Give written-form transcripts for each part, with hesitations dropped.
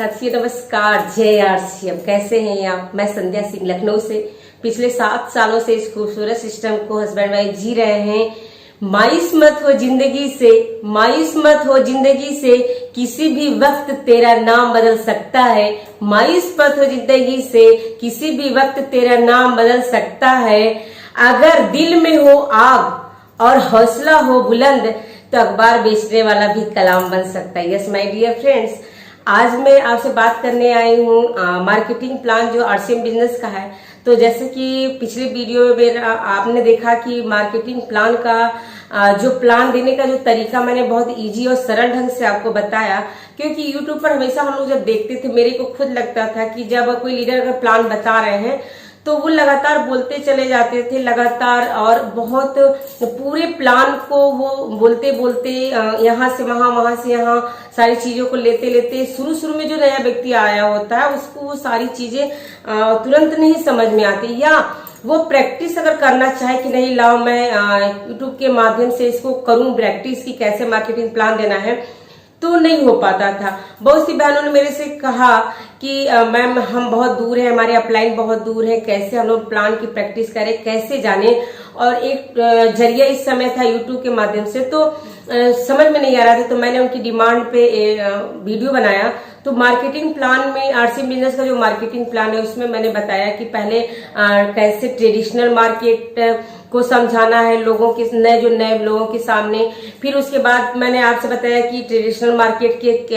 साथियों नमस्कार, जय आरसीएम। कैसे हैं आप? मैं संध्या सिंह लखनऊ से। पिछले 7 सालों से इस खूबसूरत सिस्टम को हस्बैंड वाइफ जी रहे हैं। मायूस मत हो जिंदगी से, मायूस मत हो जिंदगी से, किसी भी वक्त तेरा नाम बदल सकता है। मायूस मत हो जिंदगी से, किसी भी वक्त तेरा नाम बदल सकता है। अगर दिल में हो आग और हौसला हो बुलंद तो अखबार बेचने वाला भी कलाम बन सकता है। यस माय डियर फ्रेंड्स, आज मैं आपसे बात करने आई हूँ मार्केटिंग प्लान जो आरसीएम बिजनेस का है। तो जैसे कि पिछले वीडियो में आपने देखा कि मार्केटिंग प्लान का जो प्लान देने का जो तरीका मैंने बहुत इजी और सरल ढंग से आपको बताया, क्योंकि यूट्यूब पर हमेशा हम लोग जब देखते थे, मेरे को खुद लगता था कि जब कोई लीडर अगर प्लान बता रहे हैं तो वो लगातार बोलते चले जाते थे लगातार, और बहुत पूरे प्लान को वो बोलते बोलते यहाँ से वहां, वहां से यहाँ सारी चीजों को लेते लेते शुरू में जो नया व्यक्ति आया होता है उसको वो सारी चीजें तुरंत नहीं समझ में आती, या वो प्रैक्टिस अगर करना चाहे कि नहीं लाओ मैं यूट्यूब के माध्यम से इसको करूं प्रैक्टिस की कैसे मार्केटिंग प्लान देना है, तो नहीं हो पाता था। बहुत सी बहनों ने मेरे से कहा कि मैम हम बहुत दूर हैं, हमारे अपलाइन बहुत दूर है, कैसे हम लोग प्लान की प्रैक्टिस करें, कैसे जाने। और एक जरिया इस समय था यूट्यूब के माध्यम से, तो समझ में नहीं आ रहा था, तो मैंने उनकी डिमांड पे वीडियो बनाया। तो मार्केटिंग प्लान में आरसीएम बिजनेस का जो मार्केटिंग प्लान है उसमें मैंने बताया कि पहले कैसे ट्रेडिशनल मार्केट को समझाना है लोगों के जो नए लोगों के सामने। फिर उसके बाद मैंने आपसे बताया कि ट्रेडिशनल मार्केट के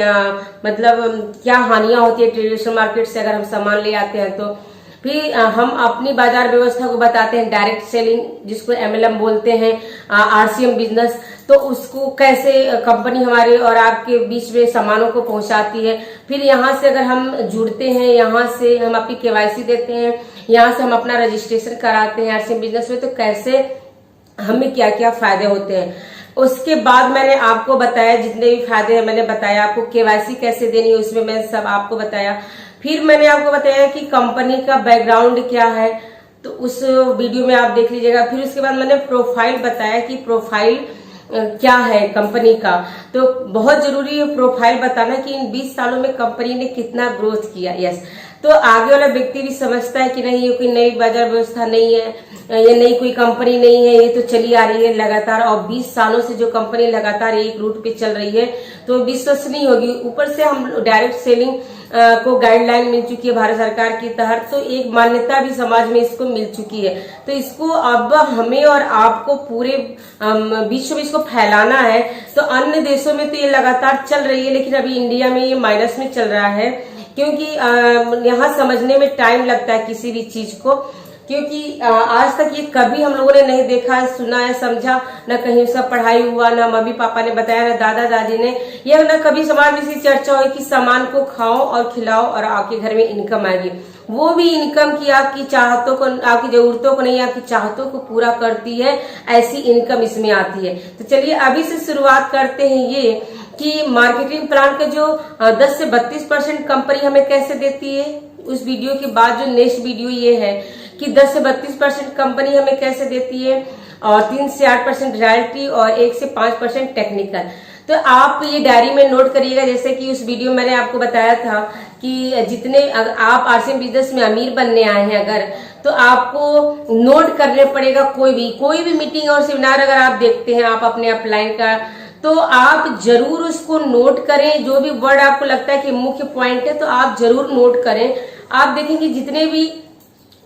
मतलब क्या हानियां होती है ट्रेडिशनल मार्केट से अगर हम सामान ले आते हैं तो। फिर हम अपनी बाजार व्यवस्था को बताते हैं, डायरेक्ट सेलिंग जिसको एमएलएम बोलते हैं, आरसीएम बिजनेस, तो उसको कैसे कंपनी हमारे और आपके बीच में सामानों को पहुंचाती है। फिर यहाँ से अगर हम जुड़ते हैं, यहाँ से हम अपनी केवाईसी देते हैं, यहाँ से हम अपना रजिस्ट्रेशन कराते हैं आरसीएम बिजनेस में, तो कैसे हमें क्या क्या फायदे होते हैं। उसके बाद मैंने आपको बताया जितने भी फायदे हैं मैंने बताया, आपको केवाईसी कैसे देनी है उसमें मैंने सब आपको बताया। फिर मैंने आपको बताया कि कंपनी का बैकग्राउंड क्या है, तो उस वीडियो में आप देख लीजिएगा। फिर उसके बाद मैंने प्रोफाइल बताया कि प्रोफाइल क्या है कंपनी का, तो बहुत जरूरी है प्रोफाइल बताना कि इन 20 सालों में कंपनी ने कितना ग्रोथ किया। यस, तो आगे वाला व्यक्ति भी समझता है कि नहीं ये कोई नई बाजार व्यवस्था नहीं है, ये नई कोई कंपनी नहीं है, ये तो चली आ रही है लगातार, और 20 सालों से जो कंपनी लगातार एक रूट पे चल रही है तो विश्वसनीय होगी। ऊपर से हम डायरेक्ट सेलिंग को गाइडलाइन मिल चुकी है भारत सरकार के तहत, तो एक मान्यता भी समाज में इसको मिल चुकी है। तो इसको अब हमें और आपको पूरे विश्व में इसको फैलाना है। तो अन्य देशों में तो ये लगातार चल रही है, लेकिन अभी इंडिया में ये माइनस में चल रहा है, क्योंकि यहाँ समझने में टाइम लगता है किसी भी चीज को, क्योंकि आज तक ये कभी हम लोगों ने नहीं देखा, सुना है, समझा, न कहीं उसका पढ़ाई हुआ, न मम्मी पापा ने बताया, न दादा दादी ने, या न कभी समाज में इसी चर्चा हुई कि सामान को खाओ और खिलाओ और आपके घर में इनकम आएगी। वो भी इनकम की आपकी चाहतों को, आपकी जरूरतों को नहीं, आपकी चाहतों को पूरा करती है, ऐसी इनकम इसमें आती है। तो चलिए अभी से शुरुआत करते हैं ये कि मार्केटिंग प्लान का जो 10 से 32% कंपनी हमें कैसे देती है। उस वीडियो के बाद जो नेक्स्ट वीडियो ये है कि 10 से 32% कंपनी हमें कैसे देती है, और 3 से 8% रॉयल्टी और 1 से 5% टेक्निकल। तो आप ये डायरी में नोट करिएगा, जैसे कि उस वीडियो में मैंने आपको बताया था कि जितने आप आरसीएम बिजनेस में अमीर बनने आए हैं अगर, तो आपको नोट करने पड़ेगा। कोई भी मीटिंग और सेमिनार अगर आप देखते हैं आप अपने अपलाइन का, तो आप जरूर उसको नोट करें। जो भी वर्ड आपको लगता है कि मुख्य पॉइंट है तो आप जरूर नोट करें। आप देखेंगे जितने भी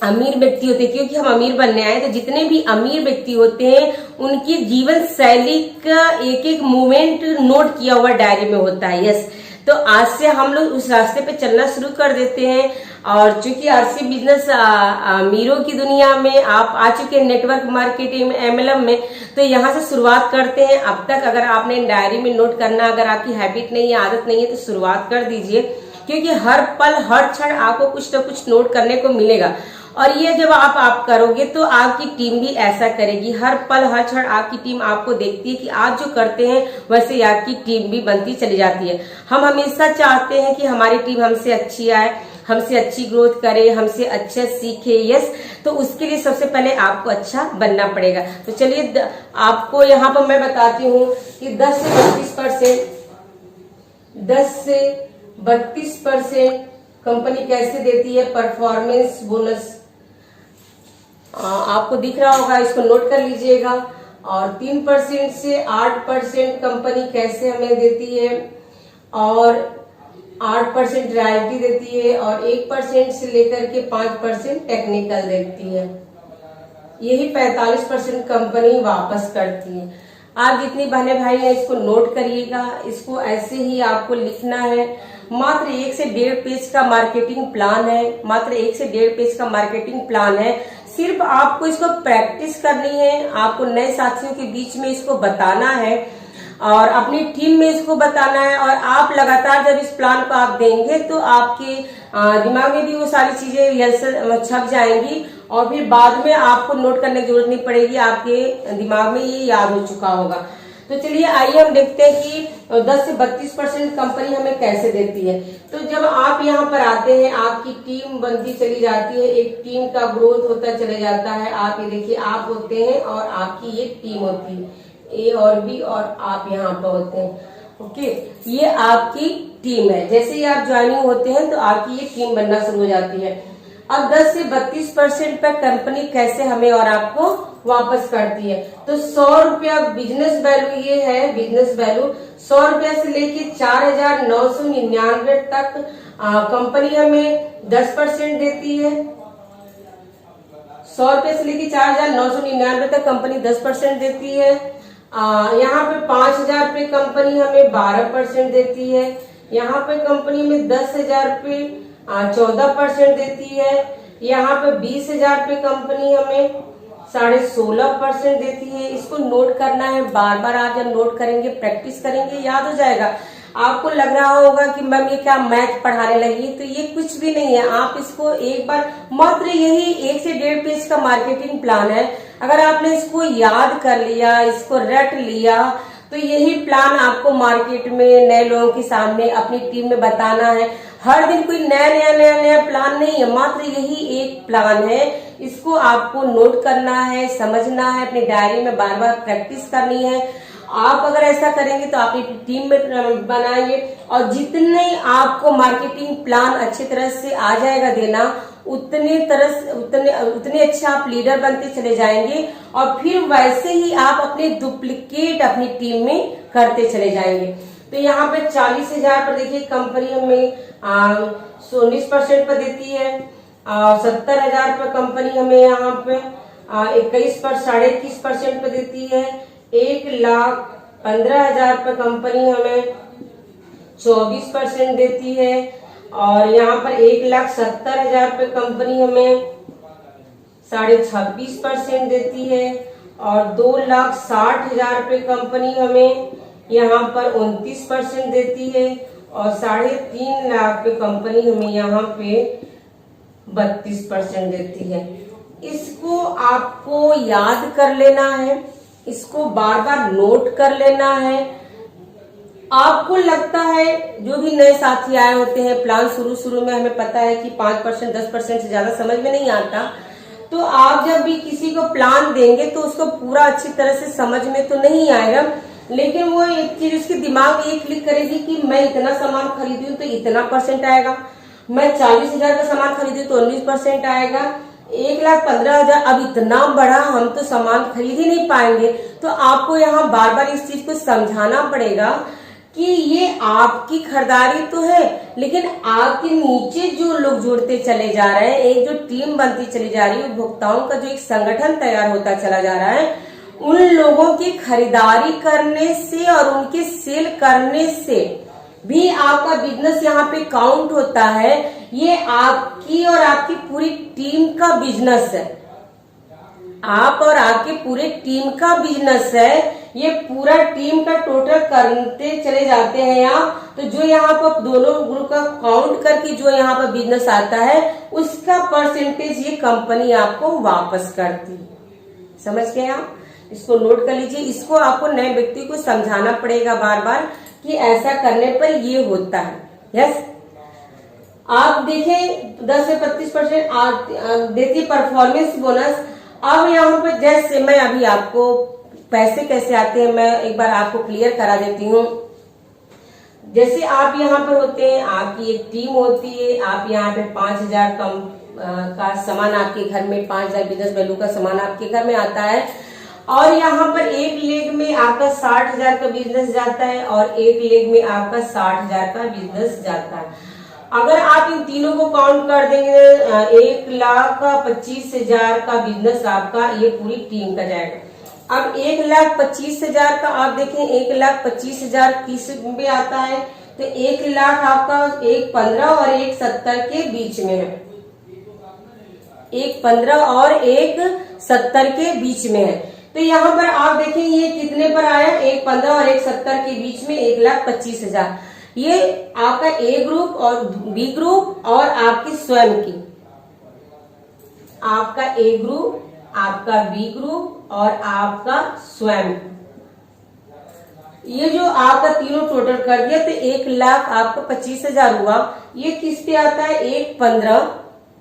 अमीर व्यक्ति होते हैं, क्योंकि हम अमीर बनने आए, तो जितने भी अमीर व्यक्ति होते हैं उनकी जीवन शैली का एक एक मोमेंट नोट किया हुआ डायरी में होता है। यस, तो आज से हम लोग उस रास्ते पे चलना शुरू कर देते हैं। और चूंकि आरसीएम बिजनेस अमीरों की दुनिया में आप आ चुके हैं, नेटवर्क मार्केटिंग में, एमएलएम में, तो यहाँ से शुरुआत करते हैं। अब तक अगर आपने डायरी में नोट करना अगर आपकी हैबिट नहीं है, आदत नहीं है, तो शुरुआत कर दीजिए, क्योंकि हर पल हर क्षण आपको कुछ न कुछ नोट करने को मिलेगा। और ये जब आप करोगे तो आपकी टीम भी ऐसा करेगी। हर पल हर क्षण आपकी टीम आपको देखती है कि आप जो करते हैं वैसे आपकी टीम भी बनती चली जाती है। हम हमेशा चाहते हैं कि हमारी टीम हमसे अच्छी आए, हमसे अच्छी ग्रोथ करे, हमसे अच्छा सीखे। यस, तो उसके लिए सबसे पहले आपको अच्छा बनना पड़ेगा। तो चलिए आपको यहाँ पर मैं बताती हूँ कि 10 से 32% 10 से 32% कंपनी कैसे देती है परफॉर्मेंस बोनस। आपको दिख रहा होगा, इसको नोट कर लीजिएगा। और 3% से 8% कंपनी कैसे हमें देती है, और 8% रॉयल्टी देती है, और 1% से लेकर के 5% टेक्निकल देती है। यही 45% कंपनी वापस करती है। आप जितनी बहने भाई हैं इसको नोट करिएगा, इसको ऐसे ही आपको लिखना है। मात्र 1 से 1.5 पेज का मार्केटिंग प्लान है, मात्र 1 से 1.5 पेज का मार्केटिंग प्लान है। सिर्फ आपको इसको प्रैक्टिस करनी है, आपको नए साथियों के बीच में इसको बताना है और अपनी टीम में इसको बताना है। और आप लगातार जब इस प्लान को आप देंगे तो आपके दिमाग में भी वो सारी चीजें छप जाएंगी और फिर बाद में आपको नोट करने की जरूरत नहीं पड़ेगी, आपके दिमाग में ये याद हो चुका होगा। तो चलिए आइए हम देखते हैं कि 10 से 32% कंपनी हमें कैसे देती है। तो जब आप यहाँ पर आते हैं, आपकी टीम बनती चली जाती है, एक टीम का ग्रोथ होता चले जाता है। आप ये देखिए, आप होते हैं और आपकी ये टीम होती है, ए और बी, और आप यहाँ पर होते हैं। ओके, ये आपकी टीम है। जैसे ही आप ज्वाइनिंग होते हैं तो आपकी ये टीम बनना शुरू हो जाती है। अब 10 से 32% पर कंपनी कैसे हमें और आपको वापस करती है। तो 100 रुपया बिजनेस वैल्यू ये है, बिजनेस वैल्यू 100 रुपया से लेके 4,999 तक कंपनी हमें 10% देती है। 100 रुपये से लेके 4,999 तक कंपनी 10% देती है। यहाँ पे 5,000 रुपये कंपनी हमें 12% देती है। यहाँ पे कंपनी में 10,000 रुपये 14% देती है। यहाँ पे 20,000 रुपये कंपनी हमें 16.5% देती है। इसको नोट करना है, बार बार आप जब नोट करेंगे, प्रैक्टिस करेंगे, याद हो जाएगा। आपको लग रहा होगा कि मैम ये क्या मैथ पढ़ाने लगी, तो ये कुछ भी नहीं है। आप इसको एक बार, मात्र यही 1 से 1.5 पेज का मार्केटिंग प्लान है। अगर आपने इसको याद कर लिया, इसको रट लिया, तो यही प्लान आपको मार्केट में नए लोगों के सामने अपनी टीम में बताना है। हर दिन कोई नया प्लान नहीं है, मात्र यही एक प्लान है। इसको आपको नोट करना है, समझना है, अपनी डायरी में बार बार प्रैक्टिस करनी है। आप अगर ऐसा करेंगे तो आप अपनी टीम में बनाएंगे, और जितने आपको मार्केटिंग प्लान अच्छी तरह से आ जाएगा देना, उतने अच्छे आप लीडर बनते चले जाएंगे। और फिर वैसे ही आप अपने डुप्लीकेट अपनी टीम में करते चले जाएंगे। तो यहाँ पे 40,000 पर देखिए कंपनी हमें 19% पर देती है। 70,000 पर कंपनी हमें यहाँ पे 21% पर देती है। 1,15,000 पर कंपनी हमें 24% देती है। और यहाँ पर 1,70,000 पे कंपनी हमें 26.5% देती है। और 2,60,000 पे कंपनी हमें यहाँ पर 29% देती है। और 3.5 लाख पे कंपनी हमें यहाँ पे 32% देती है। इसको आपको याद कर लेना है, इसको बार बार नोट कर लेना है। आपको लगता है, जो भी नए साथी आए होते हैं, प्लान शुरू में हमें पता है कि 5% 10% से ज्यादा समझ में नहीं आता। तो आप जब भी किसी को प्लान देंगे तो उसको पूरा अच्छी तरह से समझ में तो नहीं आएगा, लेकिन वो एक चीज उसके दिमाग में ये क्लिक करेगी कि मैं इतना सामान खरीदूं तो इतना % आएगा, मैं 40,000 का सामान खरीदूं तो 19% आएगा, 1,15,000, अब इतना बड़ा हम तो सामान खरीद ही नहीं पाएंगे। तो आपको यहाँ बार बार इस चीज को समझाना पड़ेगा कि ये आपकी खरीदारी तो है, लेकिन आपके नीचे जो लोग जुड़ते चले जा रहे हैं, एक जो टीम बनती चली जा रही है, उपभोक्ताओं का जो एक संगठन तैयार होता चला जा रहा है, उन लोगों की खरीदारी करने से और उनके सेल करने से भी आपका बिजनेस यहाँ पे काउंट होता है। ये आपकी और आपकी पूरी टीम का बिजनेस है, आप और आपके पूरे टीम का बिजनेस है। ये पूरा टीम का टोटल करते चले जाते हैं यहाँ। तो जो यहाँ पर दोनों ग्रुप का काउंट करके जो यहाँ पर बिजनेस आता है, उसका परसेंटेज ये कंपनी आपको वापस करती है। समझ गए आप? इसको नोट कर लीजिए। इसको आपको नए व्यक्ति को समझाना पड़ेगा बार बार कि ऐसा करने पर ये होता है। यस, आप देखें 10 से 25% देती परफॉर्मेंस बोनस। अब यहाँ पर जैसे मैं अभी आपको पैसे कैसे आते हैं मैं एक बार आपको क्लियर करा देती हूँ। जैसे आप यहाँ पर होते हैं, आपकी एक टीम होती है, आप यहाँ पे 5,000 का सामान आपके घर में, 5,000 बिजनेस वैल्यू का सामान आपके घर में आता है, और यहाँ पर एक लेग में आपका 60,000 का बिजनेस जाता है और एक लेग में आपका 60,000 का बिजनेस जाता है। अगर आप इन तीनों को काउंट कर देंगे, 1,25,000 का बिजनेस आपका ये पूरी टीम का जाएगा। अब 1,25,000 का आप देखें, 1,25,000 किस में आता है, तो 1,00,000 आपका 1,15 और 1,70 के बीच में है, 1,15 और 1,70 के बीच में है। तो यहाँ पर आप देखें ये कितने पर आया, 1,15 और 1,70 के बीच में 1,25,000। ये आपका ए ग्रुप और बी ग्रुप और आपके स्वयं की, आपका ए ग्रुप, आपका बी ग्रुप और आपका स्वयं, ये जो आपका तीनों टोटल कर दिया तो 1,00,000 आपका 25,000 हुआ। ये किस पे आता है,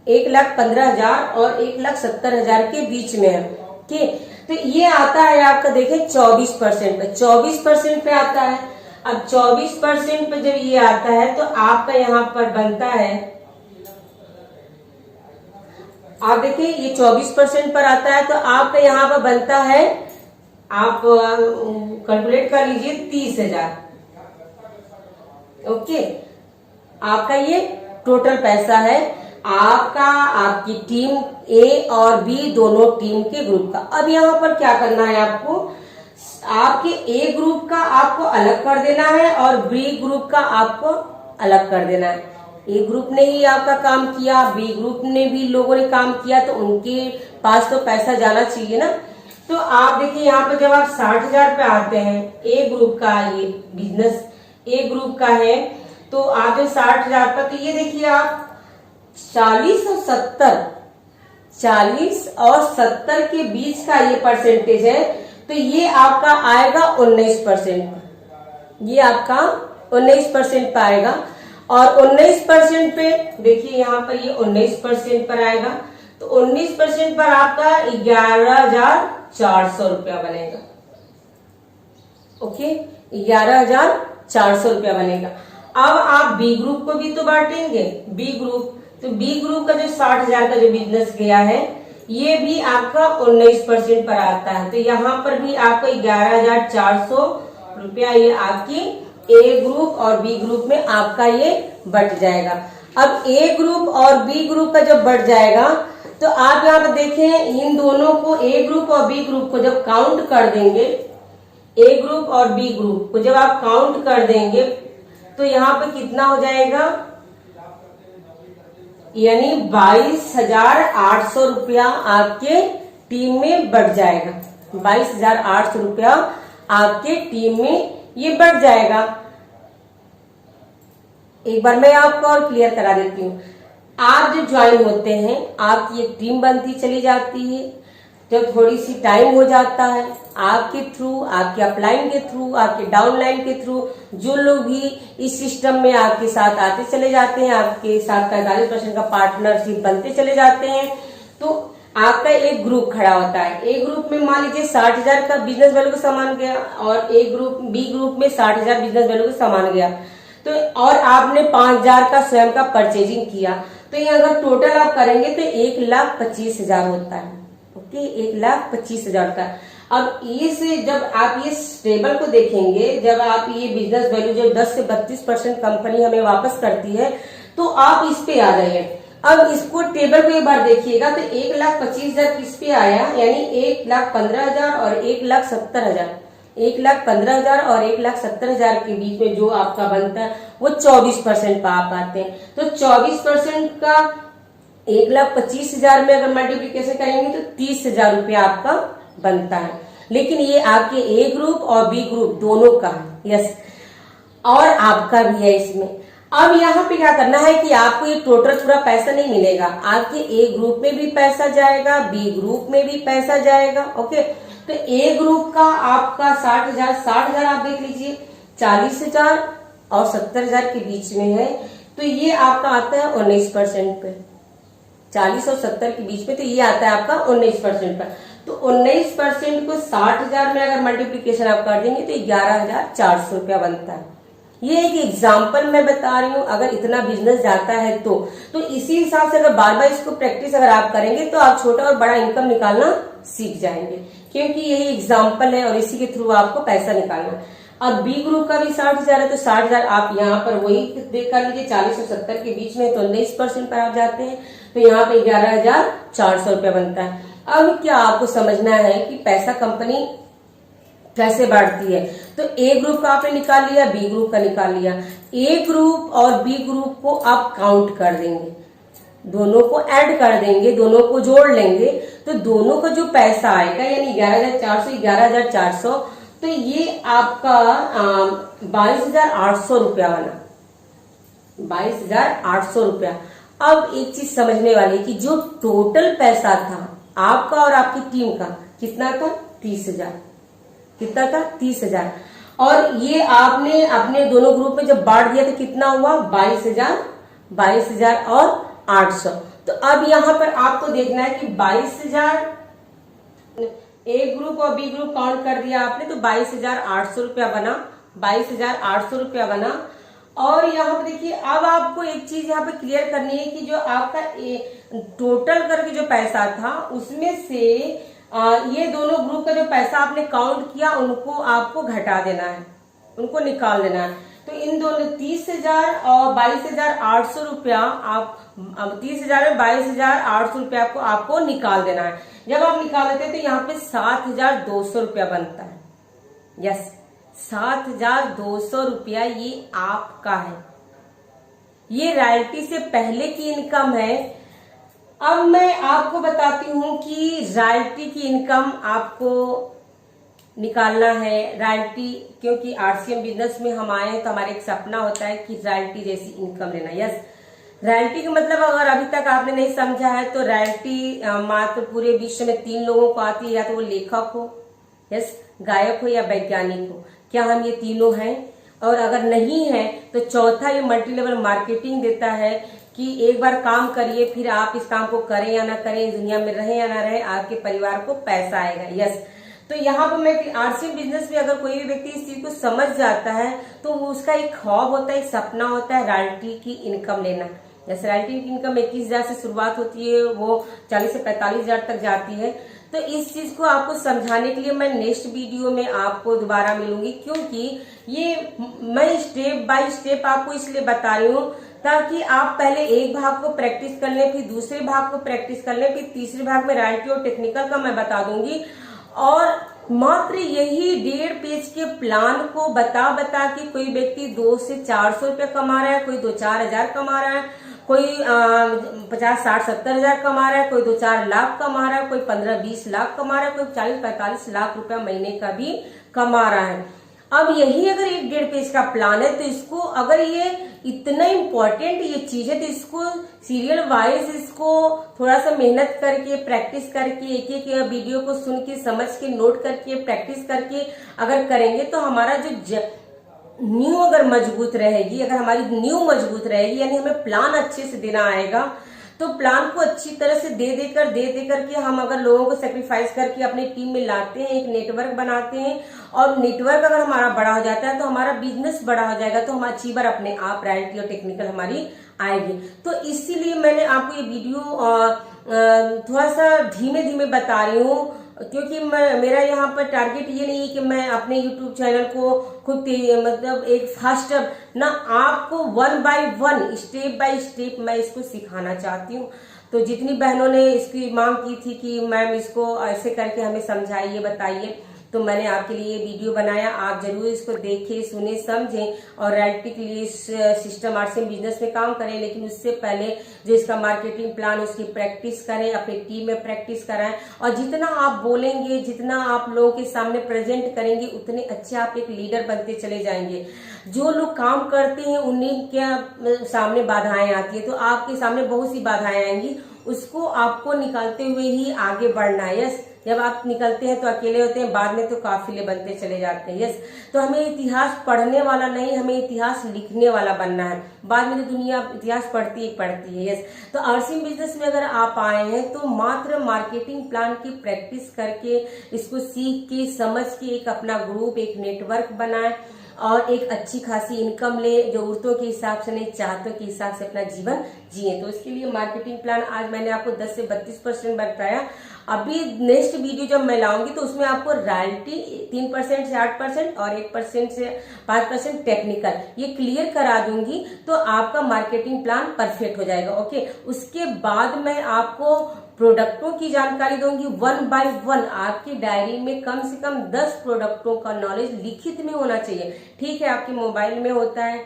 1,15,000 और 1,70,000 के बीच में है। ठीक, तो ये आता है आपका देखें 24% पे, 24% पे आता है। अब 24% पे जब ये आता है तो आपका यहाँ पर बनता है, आप देखिए ये 24% पर आता है तो आपका यहाँ पर बनता है, आप कैलकुलेट कर लीजिए 30,000। ओके, आपका ये टोटल पैसा है आपका, आपकी टीम ए और बी दोनों टीम के ग्रुप का। अब यहाँ पर क्या करना है आपको, आपके ए ग्रुप का आपको अलग कर देना है और बी ग्रुप का आपको अलग कर देना है। ए ग्रुप ने ही आपका काम किया, बी ग्रुप ने भी लोगों ने काम किया, तो उनके पास तो पैसा जाना चाहिए ना। तो आप देखिए यहाँ पर जब आप 60,000 पे आते हैं, ए ग्रुप का ये बिजनेस ए ग्रुप का है, तो आप जो 60,000 पर, तो ये देखिए आप 40 और 70 के बीच का ये परसेंटेज है, तो ये आपका आएगा 19%, ये आपका 19% पे आएगा। और 19% पे देखिए यहाँ पर ये 19% पर आएगा, तो 19% पर आपका 11,400 रुपया बनेगा। ओके, 11,400 रुपया बनेगा। अब आप बी ग्रुप को भी तो बांटेंगे, बी ग्रुप, तो बी ग्रुप का जो 60,000 का जो बिजनेस गया है ये भी आपका 19% पर आता है, तो यहाँ पर भी आपको 11,400 रुपया ये आपकी ए ग्रुप और बी ग्रुप में आपका ये बढ़ जाएगा। अब ए ग्रुप और बी ग्रुप का जब बढ़ जाएगा तो आप यहाँ पर देखें, इन दोनों को, ए ग्रुप और बी ग्रुप को जब काउंट कर देंगे, ए ग्रुप और बी ग्रुप को जब आप काउंट कर देंगे तो यहाँ पे कितना हो जाएगा, यानी 22,800 रुपया आपके टीम में बढ़ जाएगा। 22,800 रुपया आपके टीम में ये बढ़ जाएगा। एक बार मैं आपको और क्लियर करा देती हूँ। आप जब ज्वाइन होते हैं, आपकी एक टीम बनती चली जाती है, जब थोड़ी सी टाइम हो जाता है, आपके थ्रू, आपके अपलाइन के थ्रू, आपके डाउनलाइन के थ्रू जो लोग भी इस सिस्टम में आपके साथ आते चले जाते हैं, आपके साथ 45% का पार्टनरशिप बनते चले जाते हैं, तो आपका एक ग्रुप खड़ा होता है। ए ग्रुप में मान लीजिए 60,000 का बिजनेस वैल्यू का सामान गया और ए ग्रुप, बी ग्रुप में 60,000 बिजनेस वैल्यू का सामान गया, तो और आपने 5,000 का स्वयं का परचेजिंग किया, तो ये अगर टोटल आप करेंगे तो 1,25,000 होता है। ओके, 1,25,000 का। अब ये से जब आप ये टेबल को देखेंगे, जब आप ये बिजनेस वैल्यू जो 10 से 32% कंपनी हमें वापस करती है, तो आप इस पे आ जाइए। अब इसको टेबल को एक बार देखिएगा तो 1,25,000 किस पे आया, यानी 1,15,000 और 1,70,000, 1,15,000 और 1,70,000 के बीच में जो आपका बनता है वो 24% पे आप आते हैं। तो 24% का 1,25,000 में अगर मल्टीप्लीकेशन करेंगे तो 30,000 रुपया आपका बनता है। लेकिन ये आपके ए ग्रुप और बी ग्रुप दोनों का है, यस, और आपका भी है इसमें। अब यहाँ पे क्या करना है कि आपको ये टोटल पूरा पैसा नहीं मिलेगा, आपके ए ग्रुप में भी पैसा जाएगा, बी ग्रुप में भी पैसा जाएगा। ओके, तो ए ग्रुप का आपका 60,000 आप देख लीजिए, 40,000 और 70,000 के बीच में है, तो ये आपका आता है 19% पे, 40 और 70 के बीच में, तो ये आता है आपका 19% पर। तो 19% को 60,000 में अगर मल्टीप्लीकेशन आप कर देंगे तो 11,400 रुपया बनता है। ये एक एग्जाम्पल मैं बता रही हूँ। अगर इतना बिजनेस जाता है तो इसी हिसाब से अगर बार बार इसको प्रैक्टिस अगर आप करेंगे तो आप छोटा और बड़ा इनकम निकालना सीख जाएंगे, क्योंकि यही एग्जाम्पल है और इसी के थ्रू आपको पैसा निकालना है। अब बी ग्रुप का भी 60,000 है तो 60,000 आप यहाँ पर वही देख कर लीजिए, 40 और 70 के बीच में तो 19% पर आप जाते हैं, तो यहाँ पे 11,400 रुपया बनता है। अब क्या आपको समझना है कि पैसा कंपनी कैसे बढ़ती है। तो ए ग्रुप का आपने निकाल लिया, बी ग्रुप का निकाल लिया, ए ग्रुप और बी ग्रुप को आप काउंट कर देंगे, दोनों को ऐड कर देंगे, दोनों को जोड़ लेंगे, तो दोनों का जो पैसा आएगा यानी 11,400 तो ये आपका 22,800 रुपया बना, 22,800 रुपया। अब एक चीज समझने वाली कि जो टोटल पैसा था आपका और आपकी टीम का कितना था, 30,000। कितना था, 30,000। और ये आपने अपने दोनों ग्रुप में जब बांट दिया तो कितना हुआ, 22,000 और 800। तो अब यहाँ पर आपको देखना है कि 22,000 ए ग्रुप और बी ग्रुप काउंट कर दिया आपने तो 22,800 रुपया बना, 22,800 रुपया बना। और यहाँ पे देखिए अब आपको एक चीज यहाँ पे क्लियर करनी है कि जो आपका टोटल करके जो पैसा था उसमें से ये दोनों ग्रुप का जो पैसा आपने काउंट किया उनको आपको घटा देना है, उनको निकाल देना है। तो इन दोनों 30,000 और 22,800 रुपया आप 30,000 में 22,800 रुपया आपको निकाल देना है। जब आप निकाल देते हैं तो यहाँ पे 7,200 रुपया बनता है। यस, 7,200 रुपया ये आपका है, ये रॉयल्टी से पहले की इनकम है। अब मैं आपको बताती हूँ कि रॉयल्टी की इनकम आपको निकालना है। रॉयल्टी, क्योंकि आरसीएम बिजनेस में हम आए हैं तो हमारा एक सपना होता है कि रॉयल्टी जैसी इनकम लेना। यस, रॉयल्टी का मतलब अगर अभी तक आपने नहीं समझा है तो रॉयल्टी मात्र पूरे विश्व में 3 लोगों को आती है, या तो वो लेखक हो, यस, गायक हो या वैज्ञानिक हो। क्या हम ये तीनों हैं? और अगर नहीं है तो चौथा ये मल्टी लेवल मार्केटिंग देता है कि एक बार काम करिए, फिर आप इस काम को करें या ना करें, इस दुनिया में रहें या ना रहें, आपके परिवार को पैसा आएगा। यस, तो यहाँ पर मैं आरसीएम बिजनेस में अगर कोई भी व्यक्ति इस चीज को समझ जाता है तो उसका एक ख्वाब होता है, एक सपना होता है रॉयल्टी की इनकम लेना। जैसे रॉयल्टी की इनकम 21,000 से शुरुआत होती है, वो 40 से 45,000 तक जाती है। तो इस चीज को आपको समझाने के लिए मैं नेक्स्ट वीडियो में आपको दोबारा मिलूंगी, क्योंकि ये मैं स्टेप बाय स्टेप आपको इसलिए बता रही हूँ ताकि आप पहले एक भाग को प्रैक्टिस कर लें, फिर दूसरे भाग को प्रैक्टिस कर लें, फिर तीसरे भाग में रॉयल्टी और टेक्निकल का मैं बता दूंगी। और मात्र यही 1.5 पेज के प्लान को बता के कोई व्यक्ति 200 से 400 रुपया कमा रहा है, कोई 2-4 हजार कमा रहा है, कोई 50-60-70 हजार कमा रहा है, कोई 2-4 लाख कमा रहा है, कोई 15-20 लाख कमा रहा है, कोई 40-45 लाख रुपया महीने का भी कमा रहा है। अब यही अगर 1.5 पेज का प्लान है तो इसको, अगर ये इतना इम्पोर्टेंट ये चीज है तो इसको सीरियल वाइज इसको थोड़ा सा मेहनत करके, प्रैक्टिस करके, एक एक वीडियो को सुन के, समझ के, नोट करके, प्रैक्टिस करके अगर करेंगे तो हमारा जो न्यू अगर मजबूत रहेगी, अगर हमारी न्यू मजबूत रहेगी, यानी हमें प्लान अच्छे से देना आएगा, तो प्लान को अच्छी तरह से दे देकर के हम अगर लोगों को सेक्रीफाइस करके अपनी टीम में लाते हैं, एक नेटवर्क बनाते हैं, और नेटवर्क अगर हमारा बड़ा हो जाता है तो हमारा बिजनेस बड़ा हो जाएगा, तो हम अचीवर अपने आप रॉयल्टी और टेक्निकल हमारी आएगी। तो इसीलिए मैंने आपको ये वीडियो थोड़ा सा धीमे धीमे बता रही हूँ, क्योंकि मेरा यहाँ पर टारगेट ये नहीं है कि मैं अपने YouTube चैनल को खुद मतलब एक फास्ट ना, आपको 1 बाय 1 स्टेप बाय स्टेप मैं इसको सिखाना चाहती हूँ। तो जितनी बहनों ने इसकी मांग की थी कि मैम इसको ऐसे करके हमें समझाइए, बताइए, तो मैंने आपके लिए वीडियो बनाया। आप जरूर इसको देखें, सुने, समझें और रॉयल्टी के लिए सिस्टम आरसीएम बिजनेस में काम करें। लेकिन उससे पहले जो इसका मार्केटिंग प्लान उसकी प्रैक्टिस करें, अपनी टीम में प्रैक्टिस कराएं, और जितना आप बोलेंगे, जितना आप लोगों के सामने प्रेजेंट करेंगे, उतने अच्छे आप एक लीडर बनते चले जाएंगे। जो लोग काम करते हैं उन्हीं के सामने बाधाएं आती है, तो आपके सामने बहुत सी बाधाएं आएंगी, उसको आपको निकालते हुए ही आगे बढ़ना है। यस, जब आप निकलते हैं तो अकेले होते हैं, बाद में तो काफिले बनते चले जाते हैं। यस, तो हमें इतिहास पढ़ने वाला नहीं, हमें इतिहास लिखने वाला बनना है। बाद में तो दुनिया इतिहास पढ़ती है। यस, तो आरसीएम बिजनेस में अगर आप आए हैं तो मात्र मार्केटिंग प्लान की प्रैक्टिस करके, इसको सीख के, समझ के एक अपना ग्रुप, एक नेटवर्क बनाएं, और एक अच्छी खासी इनकम ले, जरूरतों के हिसाब से नहीं, चाहतों के हिसाब से अपना जीवन जिए। तो इसके लिए मार्केटिंग प्लान आज मैंने आपको 10 से 32% बताया। अभी नेक्स्ट वीडियो जब मैं लाऊंगी तो उसमें आपको रॉयल्टी 3% से 8% और 1% से 5% टेक्निकल ये क्लियर करा दूंगी, तो आपका मार्केटिंग प्लान परफेक्ट हो जाएगा। ओके, उसके बाद मैं आपको प्रोडक्टों की जानकारी दूंगी 1 बाय 1। आपकी डायरी में कम से कम 10 प्रोडक्टों का नॉलेज लिखित में होना चाहिए। ठीक है, आपके मोबाइल में होता है,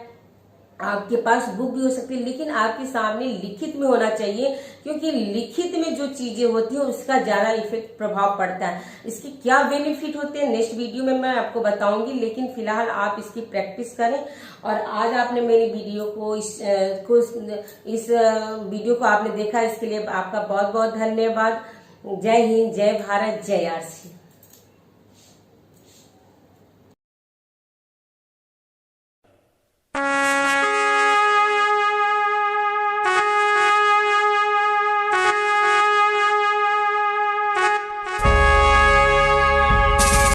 आपके पास बुक भी हो सकती है, लेकिन आपके सामने लिखित में होना चाहिए, क्योंकि लिखित में जो चीजें होती है उसका ज्यादा इफेक्ट प्रभाव पड़ता है। इसके क्या बेनिफिट होते हैं नेक्स्ट वीडियो में मैं आपको बताऊंगी, लेकिन फिलहाल आप इसकी प्रैक्टिस करें। और आज आपने मेरी वीडियो को इस वीडियो को आपने देखा, इसके लिए आपका बहुत बहुत धन्यवाद। जय हिंद, जय भारत, जय आरसी।